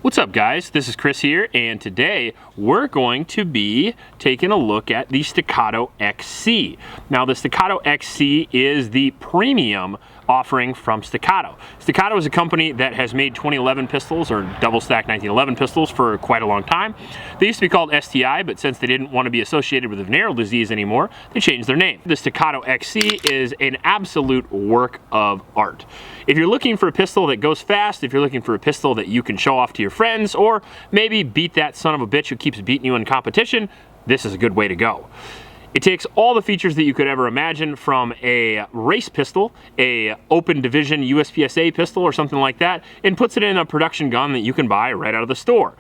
What's up guys, this is Chris here, and today we're going to be taking a look at the Staccato XC. Now the Staccato XC is the premium offering from Staccato. Staccato is a company that has made 2011 pistols, or double stack 1911 pistols, for quite a long time. They used to be called STI, but since they didn't want to be associated with the venereal disease anymore, they changed their name. The Staccato XC is an absolute work of art. If you're looking for a pistol that goes fast, if you're looking for a pistol that you can show off to your friends, or maybe beat that son of a bitch who keeps beating you in competition, this is a good way to go. It takes all the features that you could ever imagine from a race pistol, a open division USPSA pistol or something like that, and puts it in a production gun that you can buy right out of the store.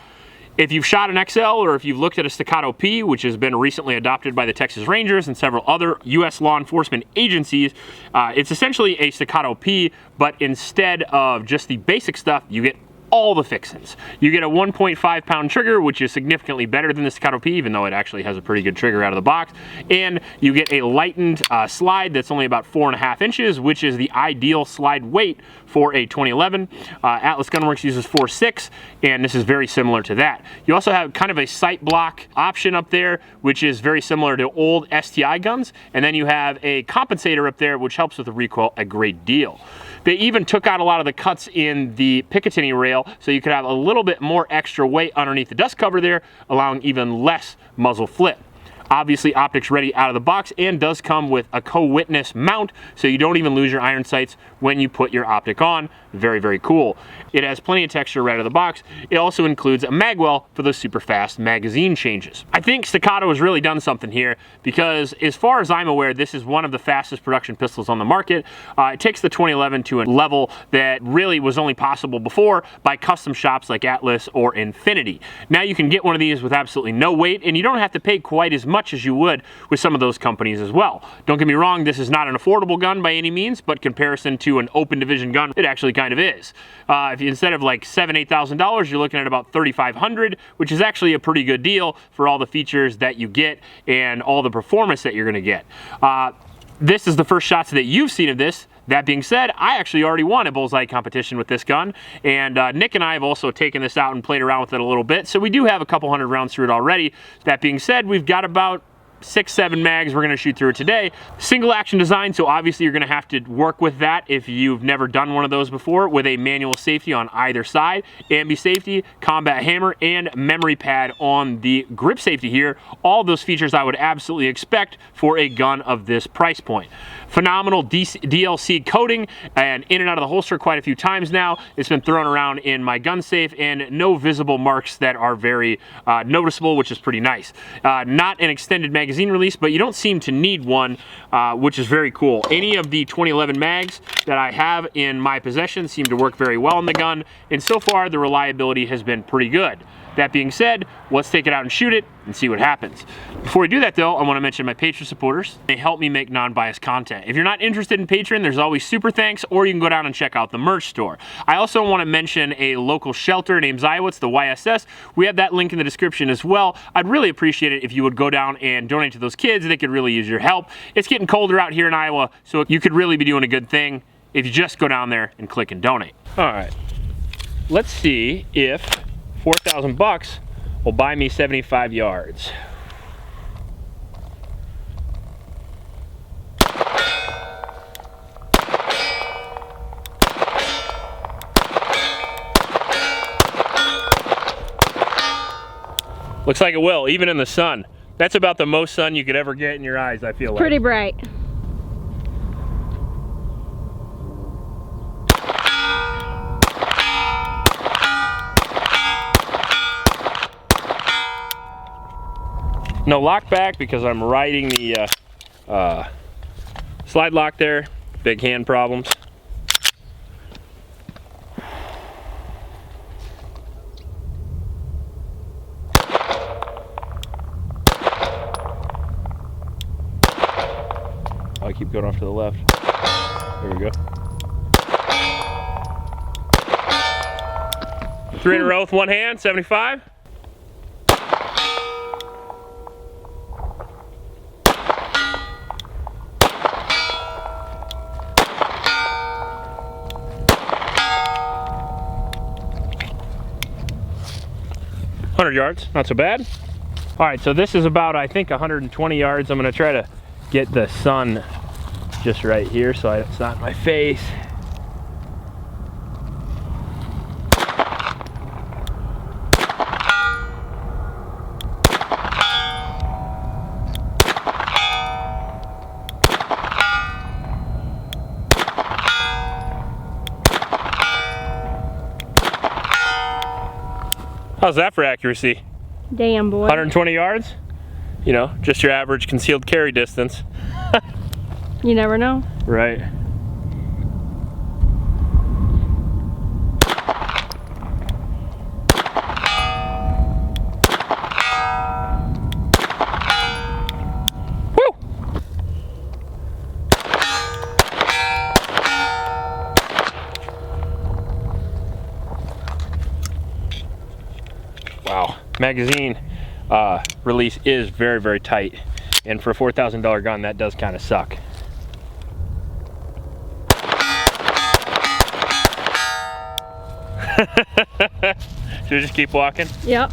If you've shot an XL, or if you've looked at a Staccato P, which has been recently adopted by the Texas Rangers and several other US law enforcement agencies, it's essentially a Staccato P, but instead of just the basic stuff, you get all the fixins. You get a 1.5 pound trigger, which is significantly better than the Staccato P, even though it actually has a pretty good trigger out of the box. And you get a lightened slide that's only about 4.5 inches, which is the ideal slide weight for a 2011. Atlas Gunworks uses 4.6, and this is very similar to that. You also have kind of a sight block option up there, which is very similar to old STI guns. And then you have a compensator up there, which helps with the recoil a great deal. They even took out a lot of the cuts in the Picatinny rail, so you could have a little bit more extra weight underneath the dust cover there, allowing even less muzzle flip. Obviously optics ready out of the box, and does come with a co-witness mount, so you don't even lose your iron sights when you put your optic on. Very, very cool. It has plenty of texture right out of the box. It also includes a magwell for those super fast magazine changes. I think Staccato has really done something here, because as far as I'm aware, this is one of the fastest production pistols on the market. It takes the 2011 to a level that really was only possible before by custom shops like Atlas or Infinity. Now you can get one of these with absolutely no weight, and you don't have to pay quite as much as you would with some of those companies as well. Don't get me wrong, this is not an affordable gun by any means, but comparison to an open division gun, it actually kind of is. If you, instead of like $7,000–8,000, you're looking at about $3,500, which is actually a pretty good deal for all the features that you get and all the performance that you're going to get. This is the first shots that you've seen of this. That being said, I actually already won a bullseye competition with this gun, and Nick and I have also taken this out and played around with it a little bit, so we do have a couple hundred rounds through it already. That being said, we've got about 6-7 mags we're going to shoot through it today. Single action design, so obviously you're going to have to work with that if you've never done one of those before, with a manual safety on either side, ambi safety, combat hammer, and memory pad on the grip safety here. All those features I would absolutely expect for a gun of this price point. Phenomenal DLC coating, and in and out of the holster quite a few times now. It's been thrown around in my gun safe, and no visible marks that are very noticeable, which is pretty nice. Not an extended magazine release, but you don't seem to need one, which is very cool. Any of the 2011 mags that I have in my possession seem to work very well in the gun, and so far the reliability has been pretty good. That being said, let's take it out and shoot it and see what happens. Before we do that though, I want to mention my Patreon supporters. They help me make non-biased content. If you're not interested in Patreon, there's always super thanks, or you can go down and check out the merch store. I also want to mention a local shelter named Iowa, the YSS. We have that link in the description as well. I'd really appreciate it if you would go down and donate to those kids. They could really use your help. It's getting colder out here in Iowa, so you could really be doing a good thing if you just go down there and click and donate. All right, let's see if 4,000 bucks will buy me 75 yards. Looks like it will, even in the sun. That's about the most sun you could ever get in your eyes, I feel like. Pretty bright. No lock back because I'm riding the slide lock there. Big hand problems. I keep going off to the left. There we go. 3 in a row with one hand, 75. 100 yards, not so bad. All right, so this is about, I think, 120 yards. I'm gonna try to get the sun just right here so it's not in my face. How's that for accuracy? Damn, boy. 120 yards? You know, just your average concealed carry distance. You never know. Right. Woo! Wow. Magazine release is very, very tight. And for a $4,000 gun, that does kind of suck. Should we just keep walking? Yep.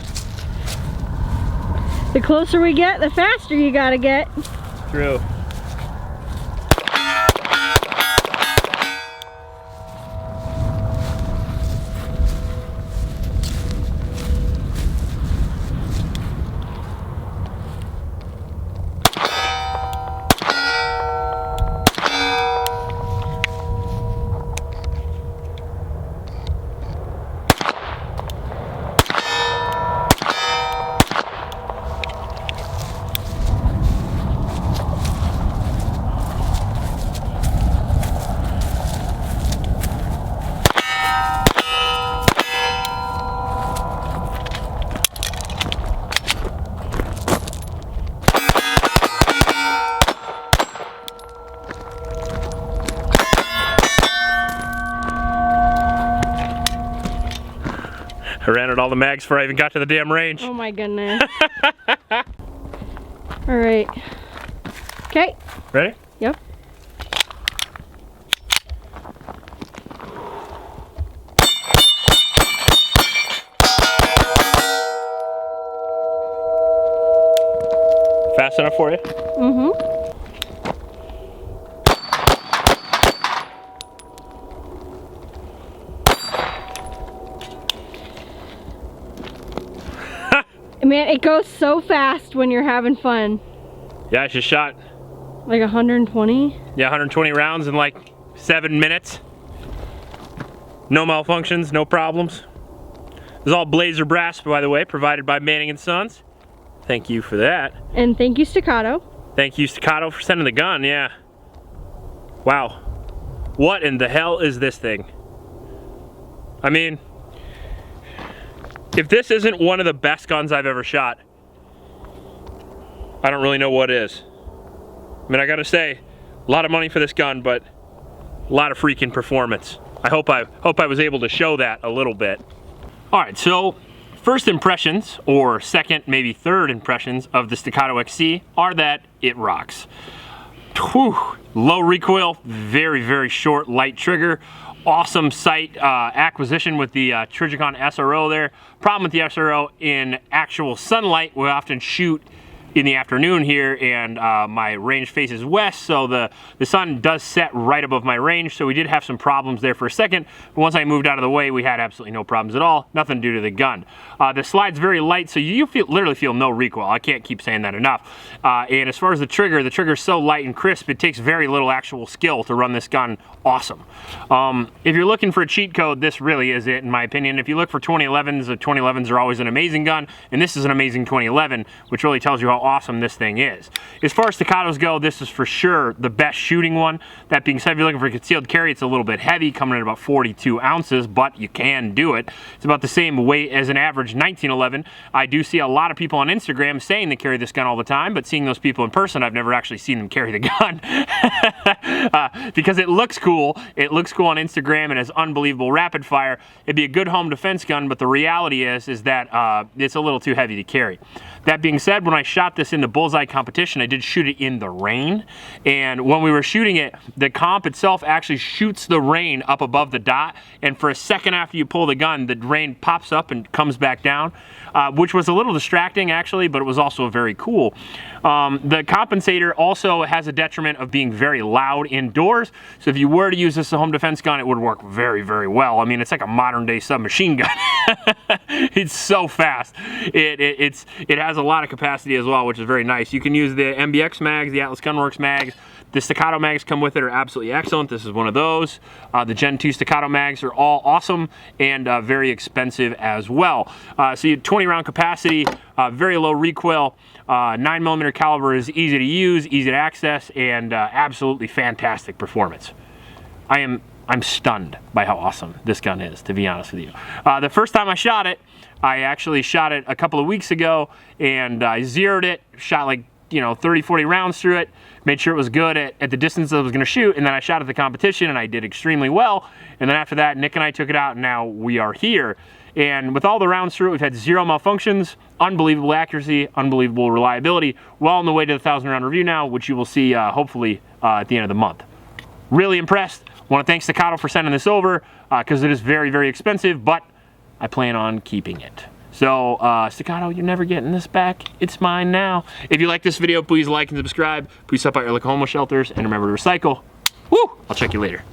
The closer we get, the faster you gotta get. True. I ran out all the mags before I even got to the damn range. Oh my goodness. All right. Okay. Ready? Yep. Fast enough for you? Mm-hmm. Man, it goes so fast when you're having fun. Yeah, I just shot. Like 120? Yeah, 120 rounds in like 7 minutes. No malfunctions, no problems. This is all Blazer brass, by the way, provided by Manning & Sons. Thank you for that. And thank you, Staccato. Thank you, Staccato, for sending the gun, yeah. Wow. What in the hell is this thing? I mean, if this isn't one of the best guns I've ever shot, I don't really know what is. I mean, I gotta say, a lot of money for this gun, but a lot of freaking performance. I hope I was able to show that a little bit. All right, so first impressions, or second, maybe third impressions of the Staccato XC are that it rocks. Whew. Low recoil, very, very short, light trigger. Awesome sight acquisition with the Trijicon SRO there. Problem with the SRO, in actual sunlight, we often shoot in the afternoon here, and my range faces west, so the sun does set right above my range, so we did have some problems there for a second, but once I moved out of the way, we had absolutely no problems at all, nothing due to the gun. The slide's very light, so you literally feel no recoil. I can't keep saying that enough. And as far as the trigger's so light and crisp, it takes very little actual skill to run this gun awesome. If you're looking for a cheat code, this really is it, in my opinion. If you look for 2011s, the 2011s are always an amazing gun, and this is an amazing 2011, which really tells you how awesome this thing is. As far as Staccatos go, this is for sure the best shooting one. That being said, if you're looking for concealed carry, it's a little bit heavy, coming in at about 42 ounces, but you can do it. It's about the same weight as an average 1911. I do see a lot of people on Instagram saying they carry this gun all the time, but seeing those people in person, I've never actually seen them carry the gun. Because it looks cool. It looks cool on Instagram and has unbelievable rapid fire. It'd be a good home defense gun, but the reality is that it's a little too heavy to carry. That being said, when I shot this in the bullseye competition, I did shoot it in the rain. And when we were shooting it, the comp itself actually shoots the rain up above the dot. And for a second after you pull the gun, the rain pops up and comes back down, which was a little distracting actually, but it was also very cool. The compensator also has a detriment of being very loud indoors. So if you were to use this as a home defense gun, it would work very, very well. I mean, it's like a modern day submachine gun. It's so fast. It has a lot of capacity as well, which is very nice. You can use the MBX mags, the Atlas Gunworks mags. The Staccato mags come with it are absolutely excellent. This is one of those. The Gen 2 Staccato mags are all awesome and very expensive as well. So you have 20 round capacity, very low recoil, 9mm caliber is easy to use, easy to access, and absolutely fantastic performance. I'm stunned by how awesome this gun is, to be honest with you. The first time I shot it, I actually shot it a couple of weeks ago, and I zeroed it, shot like 30, 40 rounds through it, made sure it was good at the distance I was gonna shoot, and then I shot at the competition and I did extremely well. And then after that, Nick and I took it out and now we are here. And with all the rounds through it, we've had 0 malfunctions, unbelievable accuracy, unbelievable reliability, well on the way to the 1,000 round review now, which you will see hopefully at the end of the month. Really impressed. Want to thank Staccato for sending this over because it is very, very expensive, but I plan on keeping it. So, Staccato, you're never getting this back. It's mine now. If you like this video, please like and subscribe. Please help out your local homeless shelters, and remember to recycle. Woo! I'll check you later.